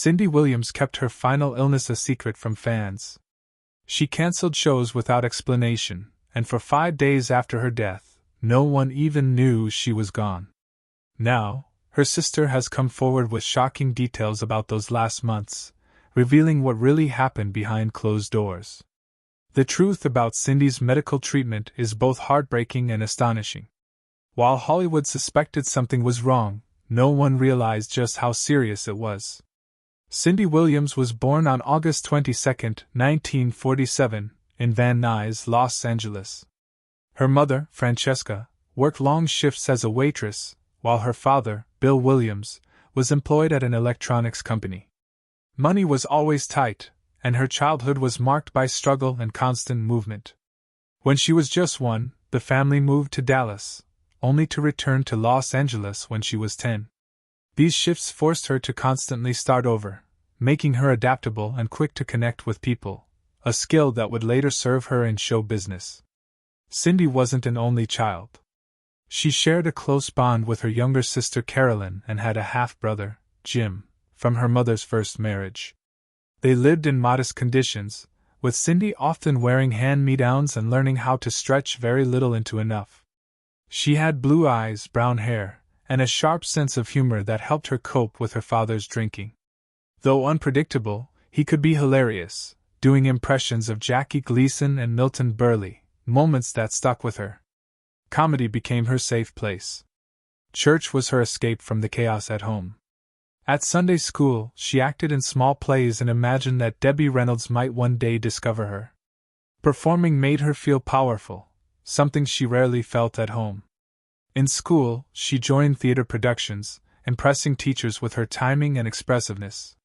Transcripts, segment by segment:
Cindy Williams kept her final illness a secret from fans. She cancelled shows without explanation, and for 5 days after her death, no one even knew she was gone. Now, her sister has come forward with shocking details about those last months, revealing what really happened behind closed doors. The truth about Cindy's medical treatment is both heartbreaking and astonishing. While Hollywood suspected something was wrong, no one realized just how serious it was. Cindy Williams was born on August 22, 1947, in Van Nuys, Los Angeles. Her mother, Francesca, worked long shifts as a waitress, while her father, Bill Williams, was employed at an electronics company. Money was always tight, and her childhood was marked by struggle and constant movement. When she was just 1, the family moved to Dallas, only to return to Los Angeles when she was 10. These shifts forced her to constantly start over, making her adaptable and quick to connect with people, a skill that would later serve her in show business. Cindy wasn't an only child. She shared a close bond with her younger sister Carolyn and had a half-brother, Jim, from her mother's first marriage. They lived in modest conditions, with Cindy often wearing hand-me-downs and learning how to stretch very little into enough. She had blue eyes, brown hair, and a sharp sense of humor that helped her cope with her father's drinking. Though unpredictable, he could be hilarious, doing impressions of Jackie Gleason and Milton Berle, moments that stuck with her. Comedy became her safe place. Church was her escape from the chaos at home. At Sunday school, she acted in small plays and imagined that Debbie Reynolds might one day discover her. Performing made her feel powerful, something she rarely felt at home. In school, she joined theater productions, impressing teachers with her timing and expressiveness.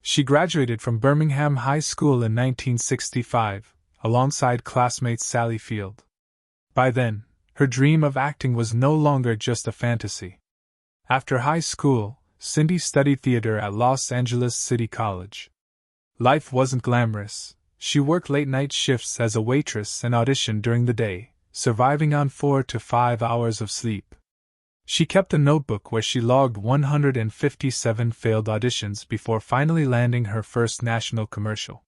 She graduated from Birmingham High School in 1965, alongside classmate Sally Field. By then, her dream of acting was no longer just a fantasy. After high school, Cindy studied theater at Los Angeles City College. Life wasn't glamorous. She worked late-night shifts as a waitress and auditioned during the day, surviving on 4 to 5 hours of sleep. She kept a notebook where she logged 157 failed auditions before finally landing her first national commercial.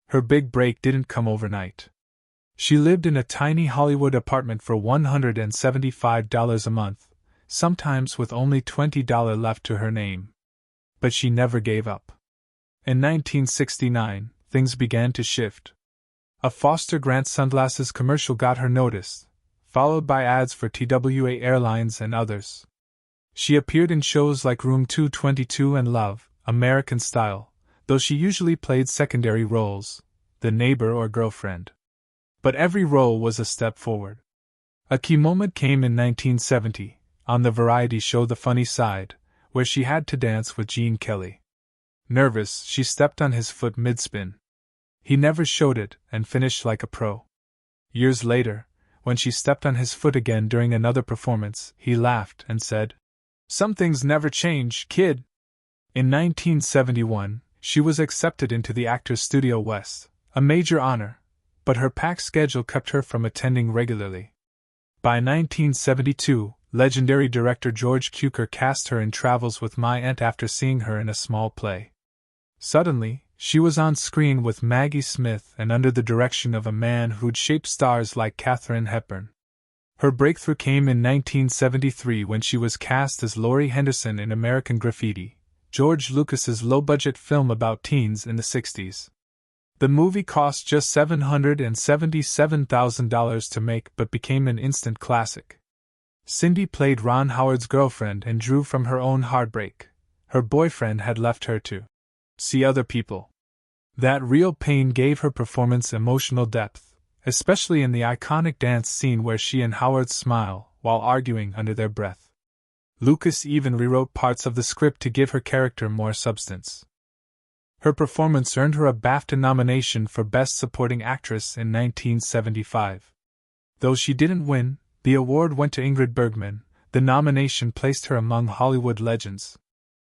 Her big break didn't come overnight. She lived in a tiny Hollywood apartment for $175 a month, sometimes with only $20 left to her name. But she never gave up. In 1969, things began to shift. A Foster Grant sunglasses commercial got her noticed, followed by ads for TWA Airlines and others. She appeared in shows like Room 222 and Love, American Style, though she usually played secondary roles, the neighbor or girlfriend. But every role was a step forward. A key moment came in 1970, on the variety show The Funny Side, where she had to dance with Gene Kelly. Nervous, she stepped on his foot mid-spin. He never showed it and finished like a pro. Years later, when she stepped on his foot again during another performance, he laughed and said, "Some things never change, kid." In 1971, she was accepted into the Actors Studio West, a major honor, but her packed schedule kept her from attending regularly. By 1972, legendary director George Cukor cast her in Travels with My Aunt after seeing her in a small play. Suddenly, she was on screen with Maggie Smith and under the direction of a man who'd shaped stars like Katharine Hepburn. Her breakthrough came in 1973 when she was cast as Laurie Henderson in American Graffiti, George Lucas's low-budget film about teens in the 60s. The movie cost just $777,000 to make but became an instant classic. Cindy played Ron Howard's girlfriend and drew from her own heartbreak. Her boyfriend had left her to see other people. That real pain gave her performance emotional depth, especially in the iconic dance scene where she and Howard smile while arguing under their breath. Lucas even rewrote parts of the script to give her character more substance. Her performance earned her a BAFTA nomination for Best Supporting Actress in 1975. Though she didn't win, the award went to Ingrid Bergman. The nomination placed her among Hollywood legends.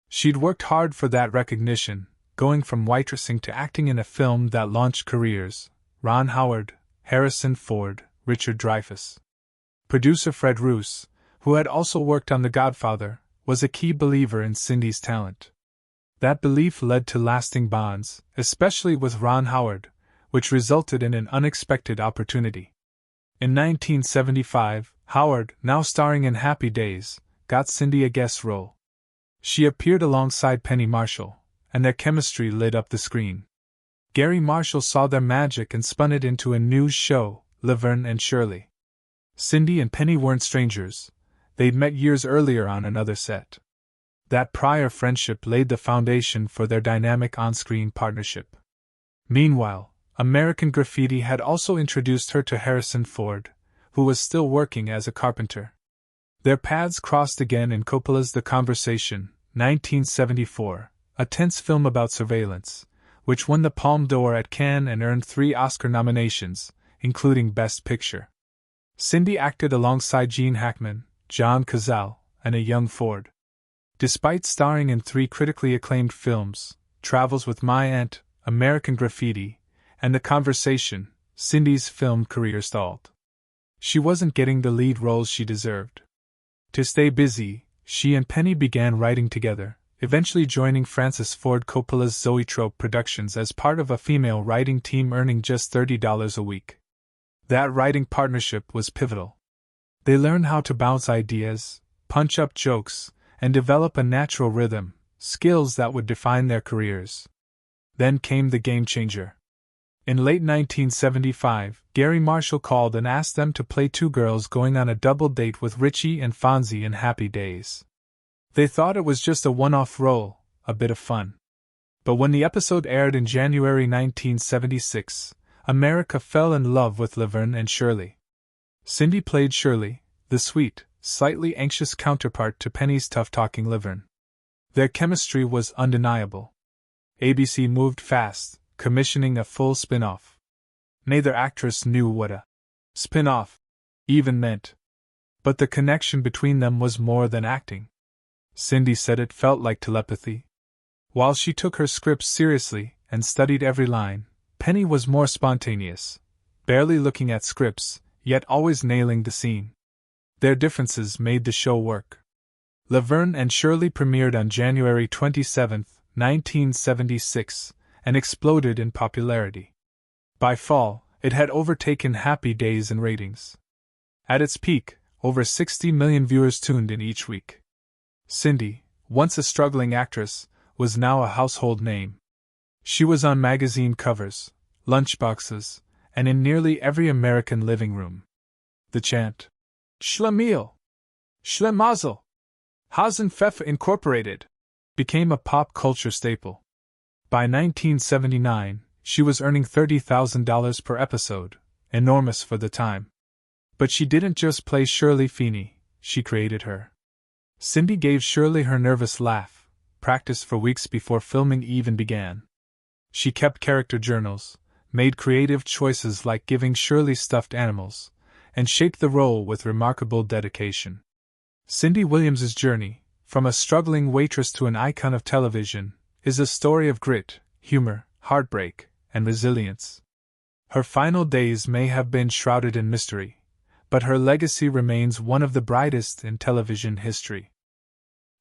She'd worked hard for that recognition, going from waitressing to acting in a film that launched careers: Ron Howard, Harrison Ford, Richard Dreyfuss. Producer Fred Roos, who had also worked on The Godfather, was a key believer in Cindy's talent. That belief led to lasting bonds, especially with Ron Howard, which resulted in an unexpected opportunity. In 1975, Howard, now starring in Happy Days, got Cindy a guest role. She appeared alongside Penny Marshall, and their chemistry lit up the screen. Gary Marshall saw their magic and spun it into a news show, Laverne and Shirley. Cindy and Penny weren't strangers. They'd met years earlier on another set. That prior friendship laid the foundation for their dynamic on-screen partnership. Meanwhile, American Graffiti had also introduced her to Harrison Ford, who was still working as a carpenter. Their paths crossed again in Coppola's The Conversation, 1974, a tense film about surveillance, which won the Palme d'Or at Cannes and earned 3 Oscar nominations, including Best Picture. Cindy acted alongside Gene Hackman, John Cazale, and a young Ford. Despite starring in 3 critically acclaimed films, Travels with My Aunt, American Graffiti, and The Conversation, Cindy's film career stalled. She wasn't getting the lead roles she deserved. To stay busy, she and Penny began writing together, eventually joining Francis Ford Coppola's Zoetrope Productions as part of a female writing team earning just $30 a week. That writing partnership was pivotal. They learned how to bounce ideas, punch up jokes, and develop a natural rhythm, skills that would define their careers. Then came the game changer. In late 1975, Gary Marshall called and asked them to play 2 girls going on a double date with Richie and Fonzie in Happy Days. They thought it was just a one-off role, a bit of fun. But when the episode aired in January 1976, America fell in love with Laverne and Shirley. Cindy played Shirley, the sweet, slightly anxious counterpart to Penny's tough-talking Laverne. Their chemistry was undeniable. ABC moved fast, commissioning a full spin-off. Neither actress knew what a spin-off even meant. But the connection between them was more than acting. Cindy said it felt like telepathy. While she took her scripts seriously and studied every line, Penny was more spontaneous, barely looking at scripts, yet always nailing the scene. Their differences made the show work. Laverne and Shirley premiered on January 27, 1976, and exploded in popularity. By fall, it had overtaken Happy Days in ratings. At its peak, over 60 million viewers tuned in each week. Cindy, once a struggling actress, was now a household name. She was on magazine covers, lunchboxes, and in nearly every American living room. The chant, Schlemiel, Schlemazel, Hasenpfeffer Incorporated, became a pop culture staple. By 1979, she was earning $30,000 per episode, enormous for the time. But she didn't just play Shirley Feeney, she created her. Cindy gave Shirley her nervous laugh, practiced for weeks before filming even began. She kept character journals, made creative choices like giving Shirley stuffed animals, and shaped the role with remarkable dedication. Cindy Williams's journey, from a struggling waitress to an icon of television, is a story of grit, humor, heartbreak, and resilience. Her final days may have been shrouded in mystery, but her legacy remains one of the brightest in television history.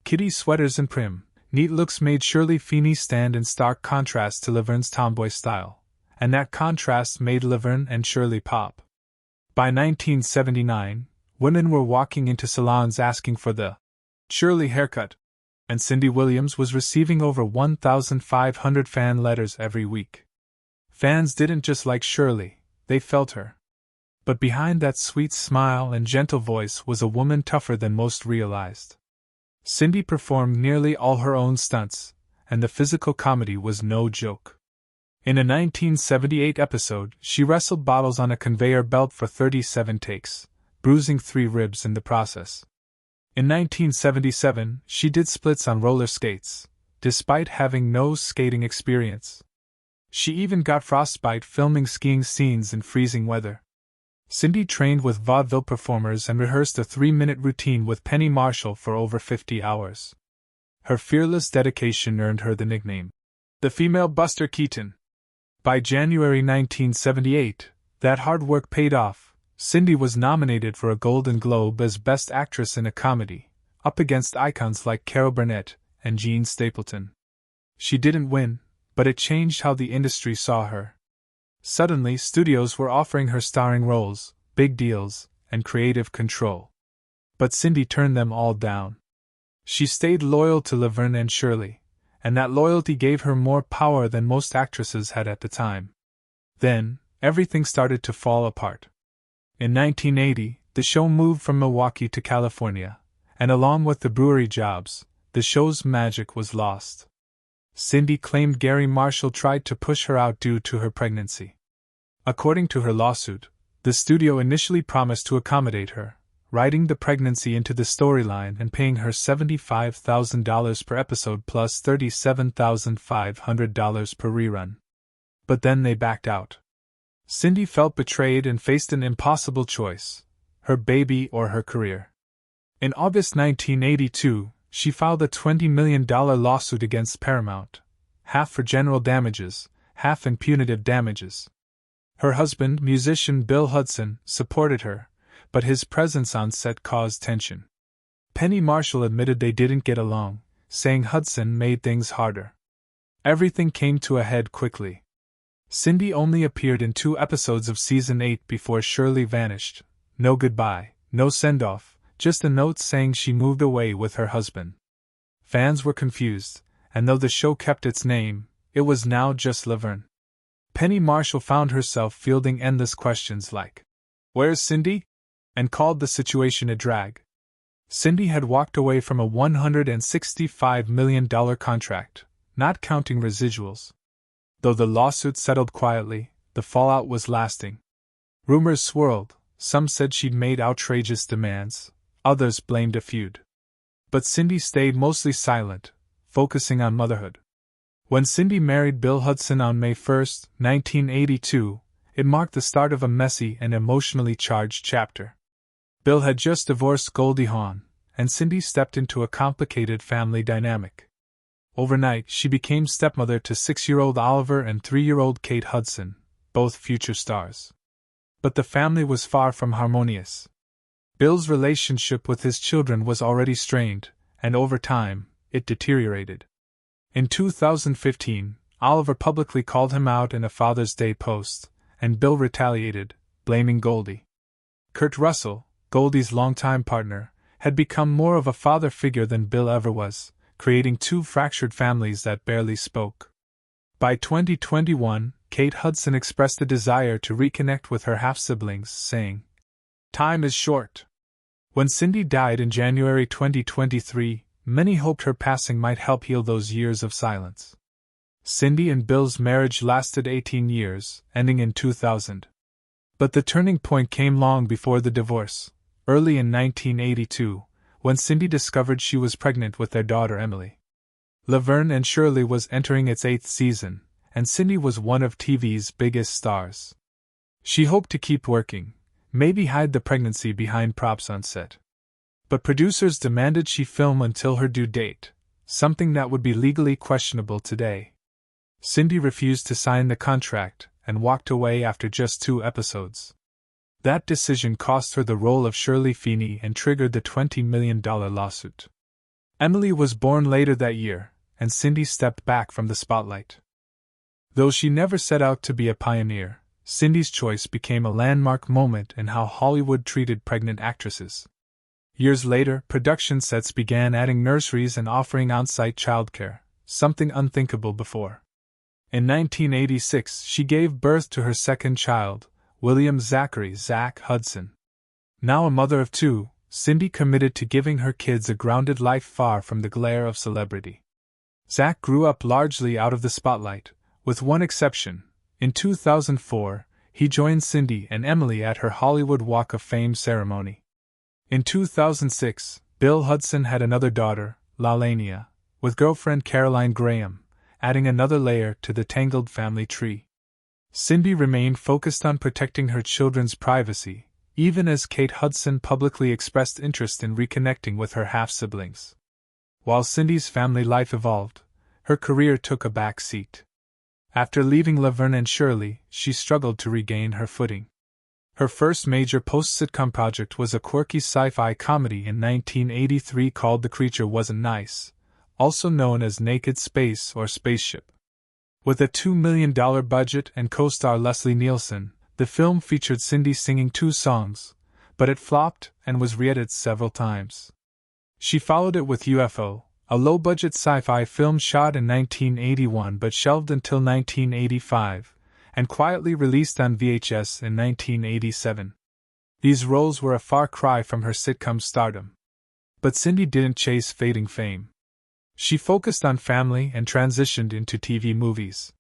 Kitty sweaters and prim, neat looks made Shirley Feeney stand in stark contrast to Laverne's tomboy style, and that contrast made Laverne and Shirley pop. By 1979, women were walking into salons asking for the Shirley haircut, and Cindy Williams was receiving over 1,500 fan letters every week. Fans didn't just like Shirley, they felt her. But behind that sweet smile and gentle voice was a woman tougher than most realized. Cindy performed nearly all her own stunts, and the physical comedy was no joke. In a 1978 episode, she wrestled bottles on a conveyor belt for 37 takes, bruising 3 ribs in the process. In 1977, she did splits on roller skates, despite having no skating experience. She even got frostbite filming skiing scenes in freezing weather. Cindy trained with vaudeville performers and rehearsed a 3-minute routine with Penny Marshall for over 50 hours. Her fearless dedication earned her the nickname, the female Buster Keaton. By January 1978, that hard work paid off. Cindy was nominated for a Golden Globe as Best Actress in a Comedy, up against icons like Carol Burnett and Jean Stapleton. She didn't win, but it changed how the industry saw her. Suddenly, studios were offering her starring roles, big deals, and creative control. But Cindy turned them all down. She stayed loyal to Laverne and Shirley, and that loyalty gave her more power than most actresses had at the time. Then, everything started to fall apart. In 1980, the show moved from Milwaukee to California, and along with the brewery jobs, the show's magic was lost. Cindy claimed Gary Marshall tried to push her out due to her pregnancy. According to her lawsuit, the studio initially promised to accommodate her, writing the pregnancy into the storyline and paying her $75,000 per episode plus $37,500 per rerun. But then they backed out. Cindy felt betrayed and faced an impossible choice: her baby or her career. In August 1982, she filed a $20 million lawsuit against Paramount, half for general damages, half in punitive damages. Her husband, musician Bill Hudson, supported her, but his presence on set caused tension. Penny Marshall admitted they didn't get along, saying Hudson made things harder. Everything came to a head quickly. Cindy only appeared in 2 episodes of season 8 before Shirley vanished. No goodbye, no send-off, just a note saying she moved away with her husband. Fans were confused, and though the show kept its name, it was now just Laverne. Penny Marshall found herself fielding endless questions like, "Where's Cindy?" and called the situation a drag. Cindy had walked away from a $165 million contract, not counting residuals. Though the lawsuit settled quietly, the fallout was lasting. Rumors swirled. Some said she'd made outrageous demands, others blamed a feud. But Cindy stayed mostly silent, focusing on motherhood. When Cindy married Bill Hudson on May 1, 1982, it marked the start of a messy and emotionally charged chapter. Bill had just divorced Goldie Hawn, and Cindy stepped into a complicated family dynamic. Overnight, she became stepmother to 6-year-old Oliver and 3-year-old Kate Hudson, both future stars. But the family was far from harmonious. Bill's relationship with his children was already strained, and over time, it deteriorated. In 2015, Oliver publicly called him out in a Father's Day post, and Bill retaliated, blaming Goldie. Kurt Russell, Goldie's longtime partner, had become more of a father figure than Bill ever was, creating 2 fractured families that barely spoke. By 2021, Kate Hudson expressed a desire to reconnect with her half-siblings, saying, "Time is short." When Cindy died in January 2023, many hoped her passing might help heal those years of silence. Cindy and Bill's marriage lasted 18 years, ending in 2000. But the turning point came long before the divorce, early in 1982, when Cindy discovered she was pregnant with their daughter Emily. Laverne and Shirley was entering its 8th season, and Cindy was one of TV's biggest stars. She hoped to keep working, maybe hide the pregnancy behind props on set. But producers demanded she film until her due date, something that would be legally questionable today. Cindy refused to sign the contract and walked away after just 2 episodes. That decision cost her the role of Shirley Feeney and triggered the $20 million lawsuit. Emily was born later that year, and Cindy stepped back from the spotlight. Though she never set out to be a pioneer, Cindy's choice became a landmark moment in how Hollywood treated pregnant actresses. Years later, production sets began adding nurseries and offering on-site childcare, something unthinkable before. In 1986, she gave birth to her second child, William Zachary "Zach" Hudson. Now a mother of 2, Cindy committed to giving her kids a grounded life far from the glare of celebrity. Zach grew up largely out of the spotlight, with one exception. In 2004, he joined Cindy and Emily at her Hollywood Walk of Fame ceremony. In 2006, Bill Hudson had another daughter, Lalania, with girlfriend Caroline Graham, adding another layer to the tangled family tree. Cindy remained focused on protecting her children's privacy, even as Kate Hudson publicly expressed interest in reconnecting with her half-siblings. While Cindy's family life evolved, her career took a back seat. After leaving Laverne and Shirley, she struggled to regain her footing. Her first major post-sitcom project was a quirky sci-fi comedy in 1983 called The Creature Wasn't Nice, also known as Naked Space or Spaceship. With a $2 million budget and co-star Leslie Nielsen, the film featured Cindy singing 2 songs, but it flopped and was re-edited several times. She followed it with UFO, a low-budget sci-fi film shot in 1981 but shelved until 1985, and quietly released on VHS in 1987. These roles were a far cry from her sitcom stardom. But Cindy didn't chase fading fame. She focused on family and transitioned into TV movies.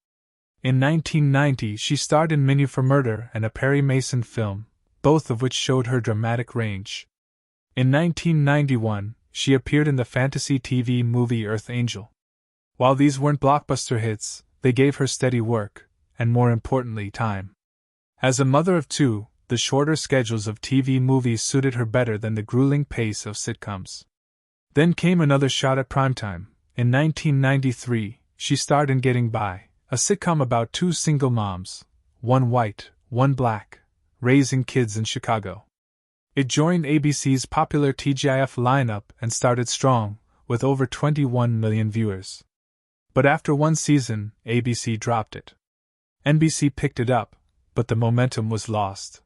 In 1990, she starred in Menu for Murder and a Perry Mason film, both of which showed her dramatic range. In 1991, she appeared in the fantasy TV movie Earth Angel. While these weren't blockbuster hits, they gave her steady work, and more importantly, time. As a mother of 2, the shorter schedules of TV movies suited her better than the grueling pace of sitcoms. Then came another shot at primetime. In 1993, she starred in Getting By, a sitcom about 2 single moms, one white, one black, raising kids in Chicago. It joined ABC's popular TGIF lineup and started strong, with over 21 million viewers. But after 1 season, ABC dropped it. NBC picked it up, but the momentum was lost.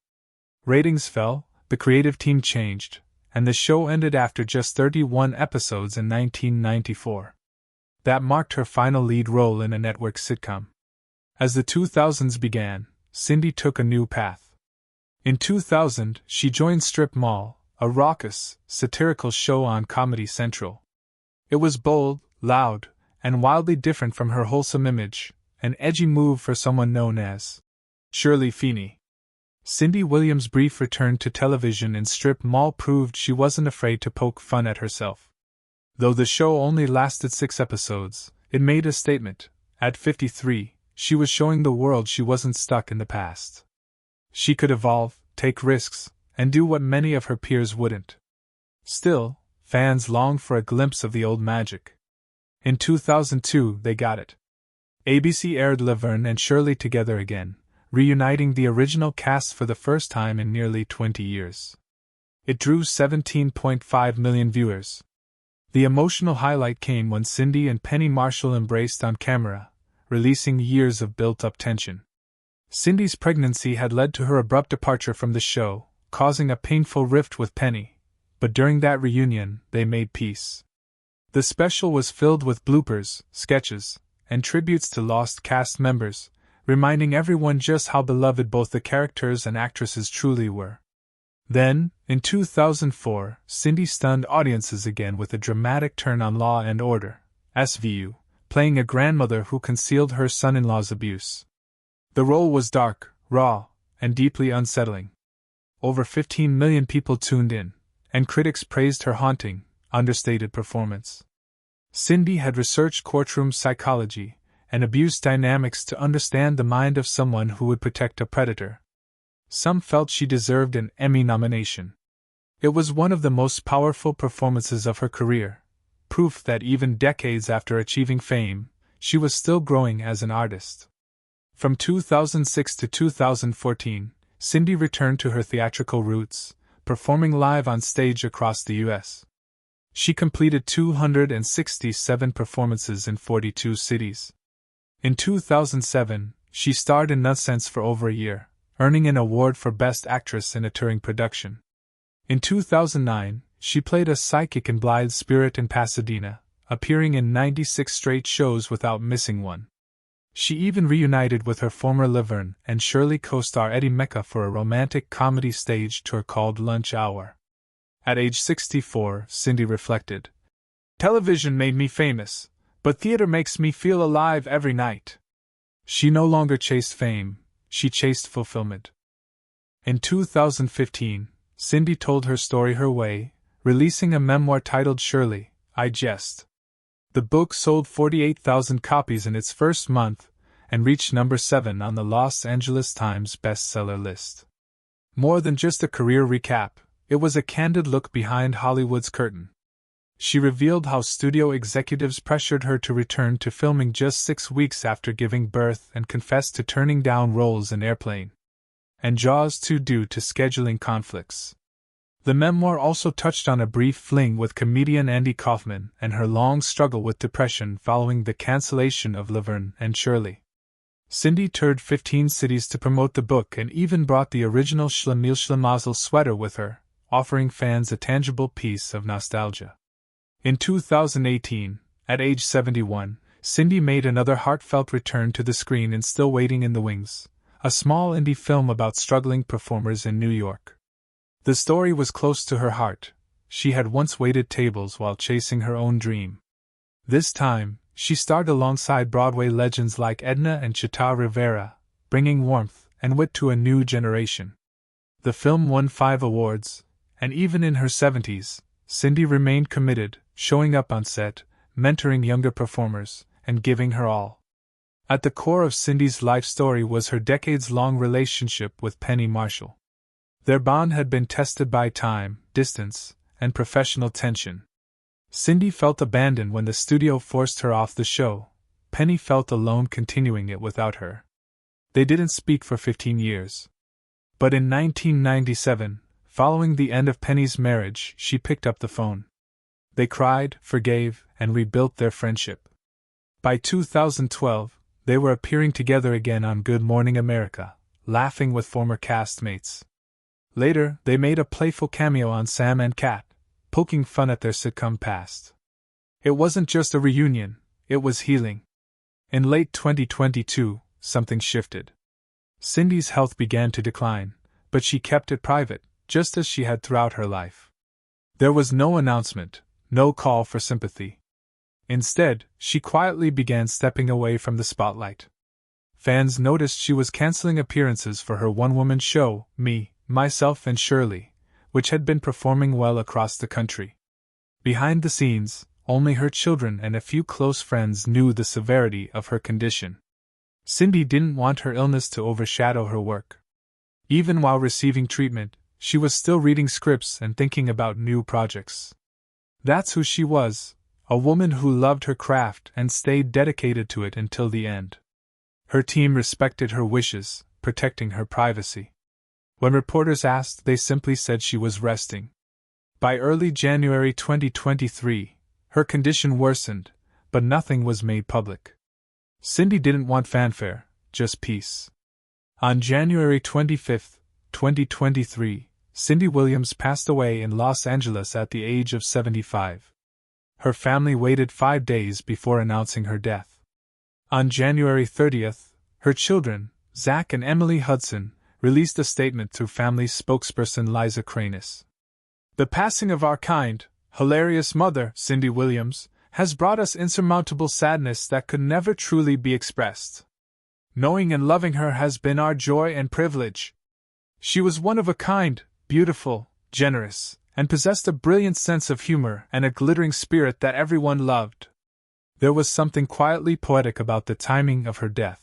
Ratings fell, the creative team changed, and the show ended after just 31 episodes in 1994. That marked her final lead role in a network sitcom. As the 2000s began, Cindy took a new path. In 2000, she joined Strip Mall, a raucous, satirical show on Comedy Central. It was bold, loud, and wildly different from her wholesome image, an edgy move for someone known as Shirley Feeney. Cindy Williams' brief return to television in Strip Mall proved she wasn't afraid to poke fun at herself. Though the show only lasted 6 episodes, it made a statement. At 53, she was showing the world she wasn't stuck in the past. She could evolve, take risks, and do what many of her peers wouldn't. Still, fans longed for a glimpse of the old magic. In 2002, they got it. ABC aired Laverne and Shirley together again, reuniting the original cast for the first time in nearly 20 years. It drew 17.5 million viewers. The emotional highlight came when Cindy and Penny Marshall embraced on camera, releasing years of built-up tension. Cindy's pregnancy had led to her abrupt departure from the show, causing a painful rift with Penny, but during that reunion, they made peace. The special was filled with bloopers, sketches, and tributes to lost cast members, reminding everyone just how beloved both the characters and actresses truly were. Then, in 2004, Cindy stunned audiences again with a dramatic turn on Law and Order, SVU, playing a grandmother who concealed her son-in-law's abuse. The role was dark, raw, and deeply unsettling. Over 15 million people tuned in, and critics praised her haunting, understated performance. Cindy had researched courtroom psychology and abuse dynamics to understand the mind of someone who would protect a predator. Some felt she deserved an Emmy nomination. It was one of the most powerful performances of her career, proof that even decades after achieving fame, she was still growing as an artist. From 2006 to 2014, Cindy returned to her theatrical roots, performing live on stage across the U.S. She completed 267 performances in 42 cities. In 2007, she starred in Nonsense for over a year, earning an award for Best Actress in a touring production. In 2009, she played a psychic in Blithe Spirit in Pasadena, appearing in 96 straight shows without missing one. She even reunited with her former Laverne and Shirley co-star Eddie Mecca for a romantic comedy stage tour called Lunch Hour. At age 64, Cindy reflected, "Television made me famous, but theater makes me feel alive every night." She no longer chased fame, she chased fulfillment. In 2015, Cindy told her story her way, releasing a memoir titled Shirley, I Jest. The book sold 48,000 copies in its first month and reached number 7 on the Los Angeles Times bestseller list. More than just a career recap, it was a candid look behind Hollywood's curtain. She revealed how studio executives pressured her to return to filming just 6 weeks after giving birth and confessed to turning down roles in Airplane and Jaws 2 due to scheduling conflicts. The memoir also touched on a brief fling with comedian Andy Kaufman and her long struggle with depression following the cancellation of Laverne and Shirley. Cindy toured 15 cities to promote the book and even brought the original Schlemiel Schlemazel sweater with her, offering fans a tangible piece of nostalgia. In 2018, at age 71, Cindy made another heartfelt return to the screen in Still Waiting in the Wings, a small indie film about struggling performers in New York. The story was close to her heart. She had once waited tables while chasing her own dream. This time, she starred alongside Broadway legends like Edna and Chita Rivera, bringing warmth and wit to a new generation. The film won 5 awards, and even in her 70s, Cindy remained committed, showing up on set, mentoring younger performers, and giving her all. At the core of Cindy's life story was her decades-long relationship with Penny Marshall. Their bond had been tested by time, distance, and professional tension. Cindy felt abandoned when the studio forced her off the show. Penny felt alone continuing it without her. They didn't speak for 15 years. But in 1997, following the end of Penny's marriage, she picked up the phone. They cried, forgave, and rebuilt their friendship. By 2012, they were appearing together again on Good Morning America, laughing with former castmates. Later, they made a playful cameo on Sam and Cat, poking fun at their sitcom past. It wasn't just a reunion, it was healing. In late 2022, something shifted. Cindy's health began to decline, but she kept it private, just as she had throughout her life. There was no announcement, no call for sympathy. Instead, she quietly began stepping away from the spotlight. Fans noticed she was canceling appearances for her one-woman show, Me, Myself and Shirley, which had been performing well across the country. Behind the scenes, only her children and a few close friends knew the severity of her condition. Cindy didn't want her illness to overshadow her work. Even while receiving treatment, she was still reading scripts and thinking about new projects. That's who she was, a woman who loved her craft and stayed dedicated to it until the end. Her team respected her wishes, protecting her privacy. When reporters asked, they simply said she was resting. By early January 2023, her condition worsened, but nothing was made public. Cindy didn't want fanfare, just peace. On January 25, 2023, Cindy Williams passed away in Los Angeles at the age of 75. Her family waited 5 days before announcing her death. On January 30th, her children, Zach and Emily Hudson, released a statement through family spokesperson Liza Cranis. The passing of our kind, hilarious mother, Cindy Williams, has brought us insurmountable sadness that could never truly be expressed. Knowing and loving her has been our joy and privilege. She was one of a kind, beautiful, generous, and possessed a brilliant sense of humor and a glittering spirit that everyone loved. There was something quietly poetic about the timing of her death.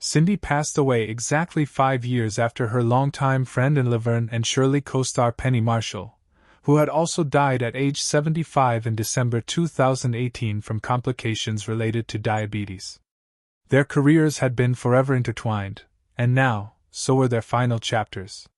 Cindy passed away exactly 5 years after her longtime friend and Laverne and Shirley co-star Penny Marshall, who had also died at age 75 in December 2018 from complications related to diabetes. Their careers had been forever intertwined, and now, so were their final chapters.